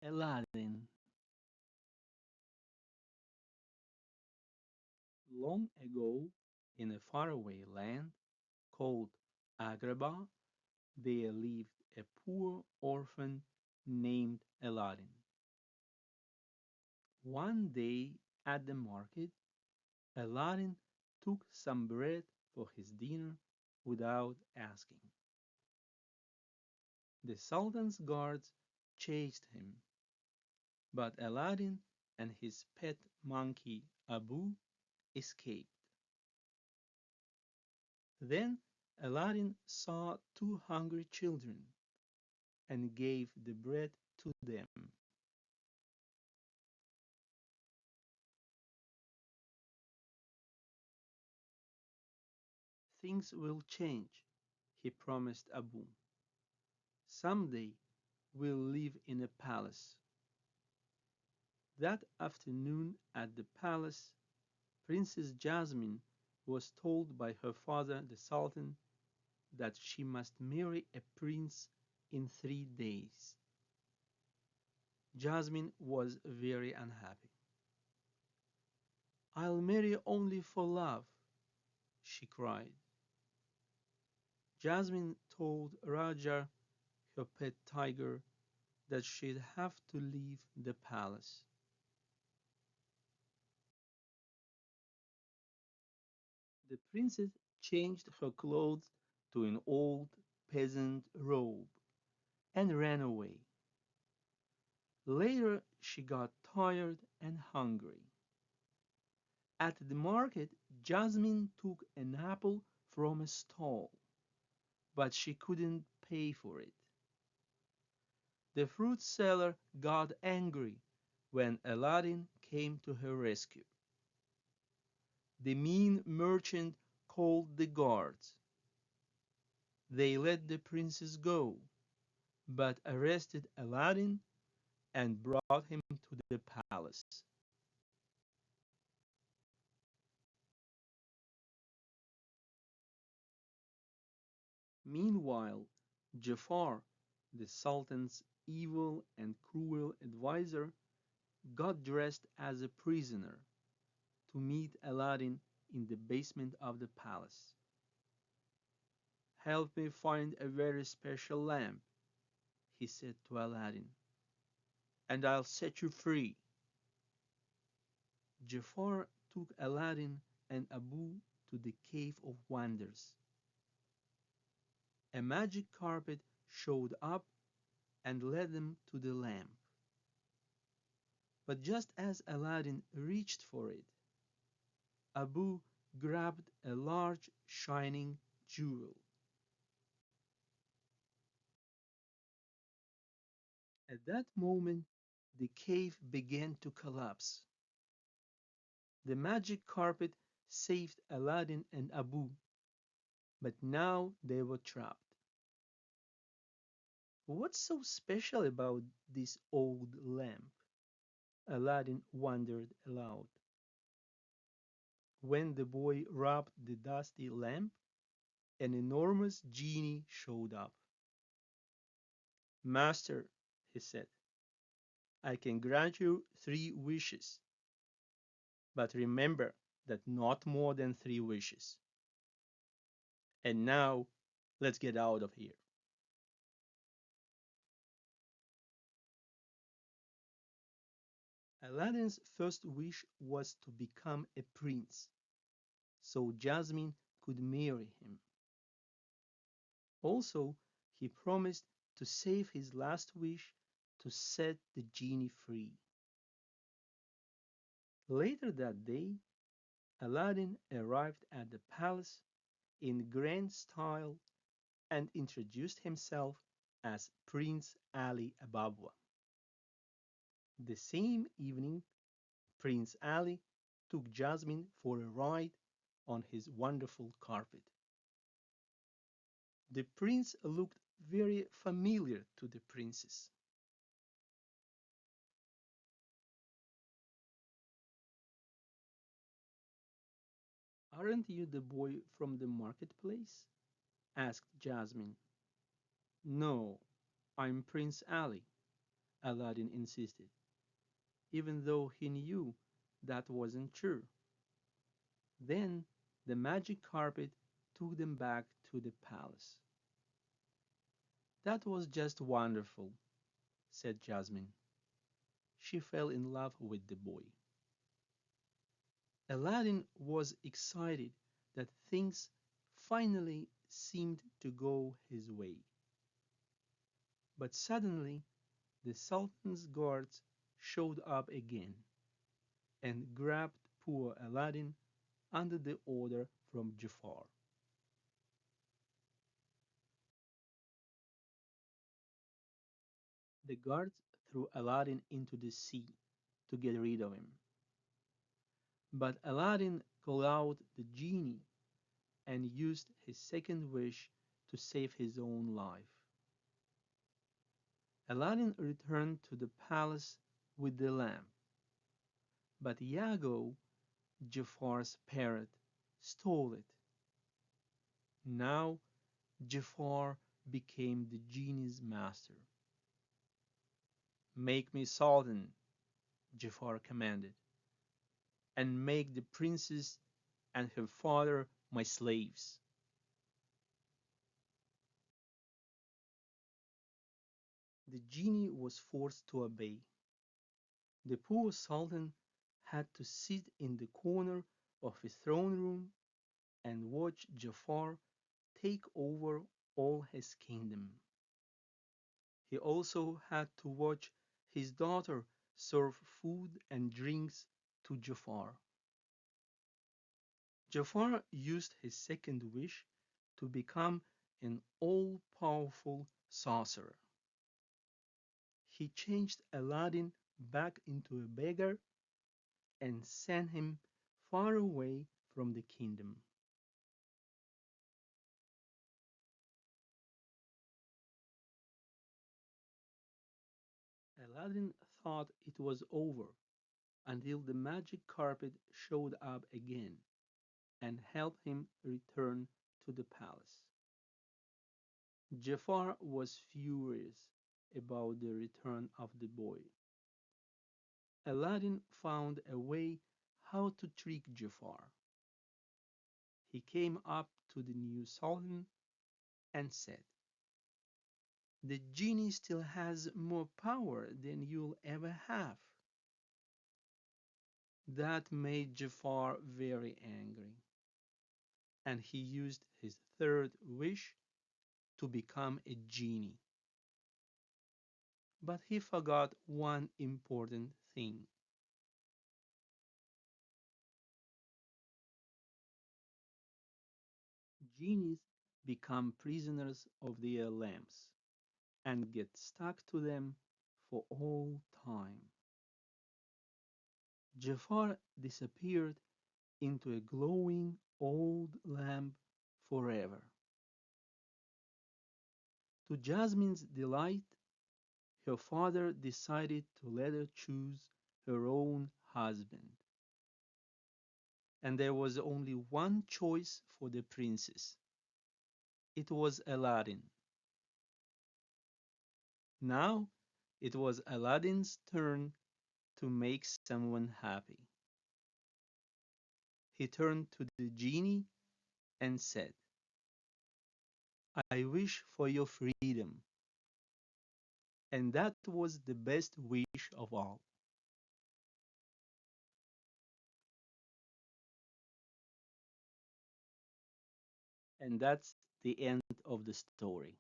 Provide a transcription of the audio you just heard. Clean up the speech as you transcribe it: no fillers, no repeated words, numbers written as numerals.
Aladdin. Long ago, in a faraway land called Agrabah, there lived a poor orphan named Aladdin. One day at the market, Aladdin took some bread for his dinner without asking. The Sultan's guards chased him, but Aladdin and his pet monkey Abu escaped. Then Aladdin saw two hungry children and gave the bread to them. Things will change, he promised Abu. Someday we'll live in a palace. That afternoon at the palace, Princess Jasmine was told by her father, the Sultan, that she must marry a prince in 3 days. Jasmine was very unhappy. I'll marry only for love, she cried. Jasmine told Raja, her pet tiger, that she'd have to leave the palace. The princess changed her clothes to an old peasant robe and ran away. Later she got tired and hungry. At the market, Jasmine took an apple from a stall, but she couldn't pay for it. The fruit seller got angry when Aladdin came to her rescue. The mean merchant called the guards. They let the princess go, but arrested Aladdin and brought him to the palace. Meanwhile, Jafar, the Sultan's evil and cruel adviser, got dressed as a prisoner to meet Aladdin in the basement of the palace. Help me find a very special lamp, he said to Aladdin, and I'll set you free. Jafar took Aladdin and Abu to the Cave of Wonders. A magic carpet showed up and led them to the lamp. But just as Aladdin reached for it, Abu grabbed a large shining jewel. At that moment, the cave began to collapse. The magic carpet saved Aladdin and Abu, but now they were trapped. What's so special about this old lamp? Aladdin wondered aloud. When the boy rubbed the dusty lamp, an enormous genie showed up. Master, he said, I can grant you 3 wishes, but remember that not more than 3 wishes. And now, let's get out of here. Aladdin's first wish was to become a prince, so Jasmine could marry him. Also, he promised to save his last wish to set the genie free. Later that day, Aladdin arrived at the palace in grand style and introduced himself as Prince Ali Ababwa. The same evening, Prince Ali took Jasmine for a ride on his wonderful carpet. The prince looked very familiar to the princess. Aren't you the boy from the marketplace? Asked Jasmine. No, I'm Prince Ali. Aladdin insisted, even though he knew that wasn't true. Then the magic carpet took them back to the palace. That was just wonderful, said Jasmine. She fell in love with the boy. Aladdin was excited that things finally seemed to go his way. But suddenly the Sultan's guards showed up again and grabbed poor Aladdin under the order from Jafar. The guards threw Aladdin into the sea to get rid of him. But Aladdin called out the genie and used his second wish to save his own life. Aladdin returned to the palace with the lamp, but Iago, Jafar's parrot, stole it. Now Jafar became the genie's master. "Make me sultan," Jafar commanded, "and make the princess and her father my slaves." The genie was forced to obey. The poor sultan had to sit in the corner of his throne room and watch Jafar take over all his kingdom. He also had to watch his daughter serve food and drinks to Jafar. Jafar used his second wish to become an all-powerful sorcerer. He changed Aladdin back into a beggar and sent him far away from the kingdom. Aladdin thought it was over until the magic carpet showed up again and helped him return to the palace. Jafar was furious about the return of the boy. Aladdin found a way how to trick Jafar. He came up to the new sultan and said, "The genie still has more power than you'll ever have." That made Jafar very angry, and he used his third wish to become a genie. But he forgot one important thing. Genies become prisoners of their lamps and get stuck to them for all time. Jafar disappeared into a glowing old lamp forever. To Jasmine's delight, her father decided to let her choose her own husband. And there was only one choice for the princess. It was Aladdin. Now it was Aladdin's turn to make someone happy. He turned to the genie and said, "I wish for your freedom." And that was the best wish of all. And that's the end of the story.